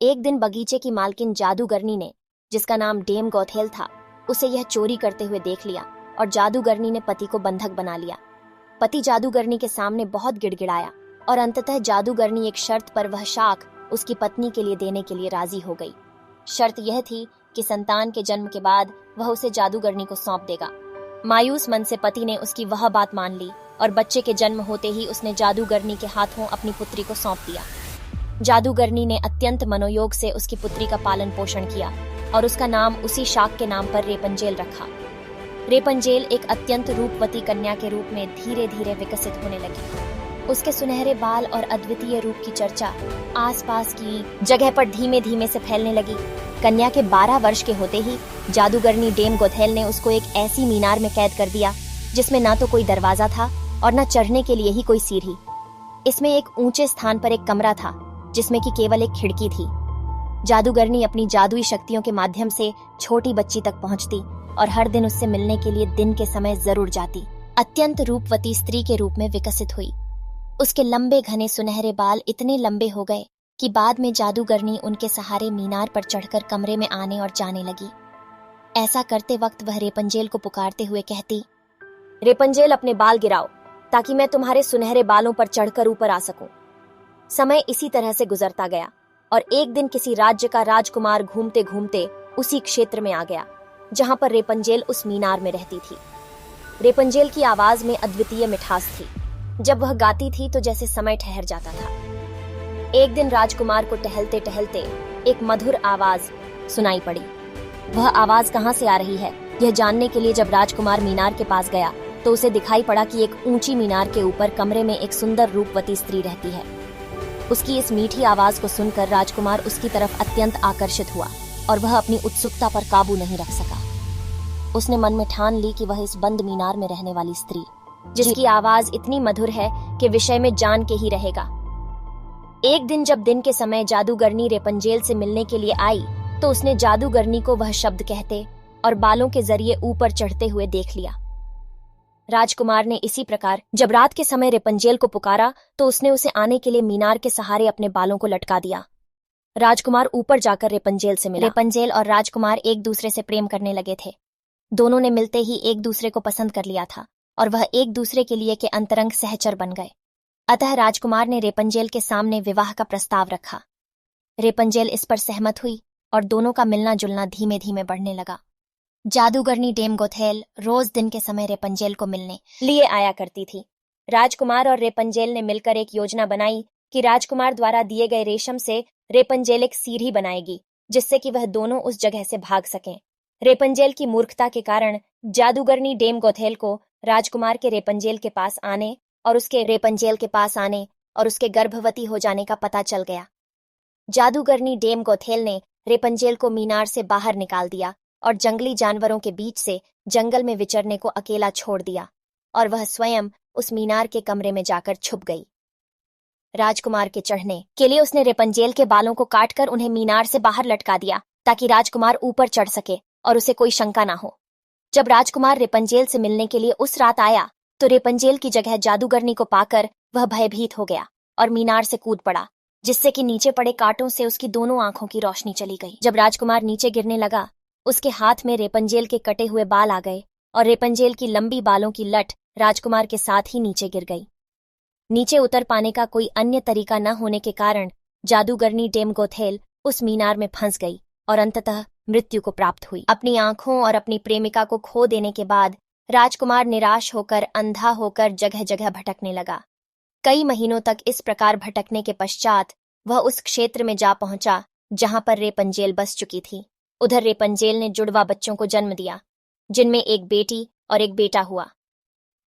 एक दिन बगीचे की मालकिन जादूगरनी ने, जिसका नाम डेम गौथेल था, उसे यह चोरी करते हुए देख लिया और जादूगरनी ने पति को बंधक बना लिया। पति जादूगरनी के सामने बहुत गिड़गिड़ाया और अंततः जादूगरनी एक शर्त पर वह शाख उसकी पत्नी के लिए देने के लिए राजी हो गई। शर्त यह थी कि संतान के जन्म के बाद वह उसे जादूगरनी को सौंप देगा। मायूस मन से पति ने उसकी वह बात मान ली और बच्चे के जन्म होते ही उसने जादूगरनी के हाथों अपनी पुत्री को सौंप दिया। जादूगरनी ने अत्यंत मनोयोग से उसकी पुत्री का पालन पोषण किया और उसका नाम उसी शाख के नाम पर रेपंजेल रखा। रेपंजेल एक अत्यंत रूपवती कन्या के रूप में धीरे धीरे विकसित होने लगी। उसके सुनहरे बाल और अद्वितीय रूप की चर्चा आसपास की जगह पर धीमे धीमे से फैलने लगी। कन्या के 12 वर्ष के होते ही जादूगरनी डेम गौथेल ने उसको एक ऐसी मीनार में कैद कर दिया जिसमें ना तो कोई दरवाजा था और न चढ़ने के लिए ही कोई सीढ़ी। इसमें एक ऊंचे स्थान पर एक कमरा था जिसमें कि केवल एक खिड़की थी। जादूगरनी अपनी जादुई शक्तियों के माध्यम से छोटी बच्ची तक पहुंचती और हर दिन उससे मिलने के लिए दिन के समय जरूर जाती। अत्यंत रूपवती स्त्री के रूप में विकसित हुई। उसके लंबे घने सुनहरे बाल इतने लंबे हो गए कि बाद में जादूगरनी उनके सहारे मीनार पर चढ़कर कमरे में आने और जाने लगी। ऐसा करते वक्त वह रेपंजेल को पुकारते हुए कहती, रेपंजेल अपने बाल गिराओ ताकि मैं तुम्हारे सुनहरे बालों पर चढ़कर ऊपर आ सकूं। समय इसी तरह से गुजरता गया और एक दिन किसी राज्य का राजकुमार घूमते घूमते उसी क्षेत्र में आ गया जहां पर रेपंजेल उस मीनार में रहती थी। रेपंजेल की आवाज में अद्वितीय मिठास थी। जब वह गाती थी तो जैसे समय ठहर जाता था। एक दिन राजकुमार को टहलते टहलते एक मधुर आवाज सुनाई पड़ी। वह आवाज कहां से आ रही है यह जानने के लिए जब राजकुमार मीनार के पास गया तो उसे दिखाई पड़ा कि एक ऊंची मीनार के ऊपर कमरे में एक सुंदर रूपवती स्त्री रहती है। उसकी इस मीठी आवाज को सुनकर राजकुमार उसकी तरफ अत्यंत आकर्षित हुआ और वह अपनी उत्सुकता पर काबू नहीं रख सका। उसने मन में ठान ली कि वह इस बंद मीनार में रहने वाली स्त्री, जिसकी आवाज इतनी मधुर है कि विषय में जान के ही रहेगा। एक दिन जब दिन के समय जादूगरनी रेपंजेल से मिलने के लिए आई तो उसने जादूगरनी को वह शब्द कहते और बालों के जरिए ऊपर चढ़ते हुए देख लिया। राजकुमार ने इसी प्रकार जब रात के समय रेपंजेल को पुकारा तो उसने उसे आने के लिए मीनार के सहारे अपने बालों को लटका दिया। राजकुमार ऊपर जाकर रेपंजेल से मिला। रेपंजेल और राजकुमार एक दूसरे से प्रेम करने लगे थे। दोनों ने मिलते ही एक दूसरे को पसंद कर लिया था और वह एक दूसरे के लिए के अंतरंग सहचर बन गए। अतः राजकुमार ने रेपंजेल के सामने विवाह का प्रस्ताव रखा। रेपंजेल इस पर सहमत हुई और दोनों का मिलना जुलना धीमे धीमे बढ़ने लगा। जादूगरनी डेम गौथेल रोज दिन के समय रेपंजेल को मिलने लिए आया करती थी। राजकुमार और रेपंजेल ने मिलकर एक योजना बनाई कि राजकुमार द्वारा दिए गए रेशम से रेपंजेल एक सीढ़ी बनाएगी जिससे कि वह दोनों उस जगह से भाग सकें। रेपंजेल की मूर्खता के कारण जादूगरनी डेम गौथेल को राजकुमार के रेपंजेल के पास आने और उसके गर्भवती हो जाने का पता चल गया। जादूगरनी डेम गौथेल ने रेपंजेल को मीनार से बाहर निकाल दिया और जंगली जानवरों के बीच से जंगल में विचरने को अकेला छोड़ दिया और वह स्वयं उस मीनार के कमरे में जाकर छुप गई। राजकुमार के चढ़ने के लिए उसने रेपंजेल के बालों को काटकर उन्हें मीनार से बाहर लटका दिया ताकि राजकुमार ऊपर चढ़ सके और उसे कोई शंका ना हो। जब राजकुमार रेपंजेल से मिलने के लिए उस रात आया तो रेपंजेल की जगह जादूगरनी को पाकर वह भयभीत हो गया और मीनार से कूद पड़ा, जिससे कि नीचे पड़े कांटों से उसकी दोनों आंखों की रोशनी चली गई। जब राजकुमार नीचे गिरने लगा उसके हाथ में रेपंजेल के कटे हुए बाल आ गए और रेपंजेल की लंबी बालों की लट राजकुमार के साथ ही नीचे गिर गई। नीचे उतर पाने का कोई अन्य तरीका न होने के कारण जादूगरनी डेम गौथेल उस मीनार में फंस गई और अंततः मृत्यु को प्राप्त हुई। अपनी आंखों और अपनी प्रेमिका को खो देने के बाद राजकुमार निराश होकर अंधा होकर जगह जगह भटकने लगा। कई महीनों तक इस प्रकार भटकने के पश्चात वह उस क्षेत्र में जा पहुंचा जहां पर रेपंजेल बस चुकी थी। उधर रेपंजेल ने जुड़वा बच्चों को जन्म दिया जिनमें एक बेटी और एक बेटा हुआ।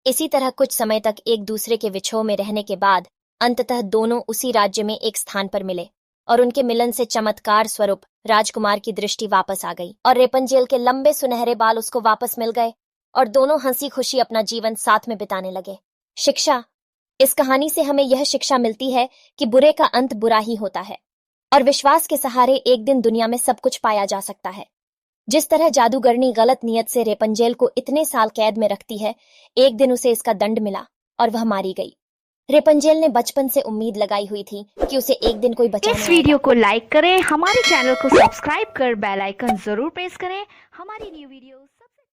इसी तरह कुछ समय तक एक दूसरे के विछोह में रहने के बाद अंततः दोनों उसी राज्य में एक स्थान पर मिले और उनके मिलन से चमत्कार स्वरूप राजकुमार की दृष्टि वापस आ गई और रेपंजेल के लंबे सुनहरे बाल उसको वापस मिल गए और दोनों हंसी खुशी अपना जीवन साथ में बिताने लगे। शिक्षा। इस कहानी से हमें यह शिक्षा मिलती है कि बुरे का अंत बुरा ही होता है और विश्वास के सहारे एक दिन दुनिया में सब कुछ पाया जा सकता है। जिस तरह जादूगरनी गलत नियत से रेपंजेल को इतने साल कैद में रखती है, एक दिन उसे इसका दंड मिला और वह मारी गई। रेपंजेल ने बचपन से उम्मीद लगाई हुई थी कि उसे एक दिन कोई बचाने इस वीडियो को लाइक करें, हमारे चैनल को सब्सक्राइब कर बेल आइकन जरूर प्रेस करें। हमारी न्यू वीडियो सबसे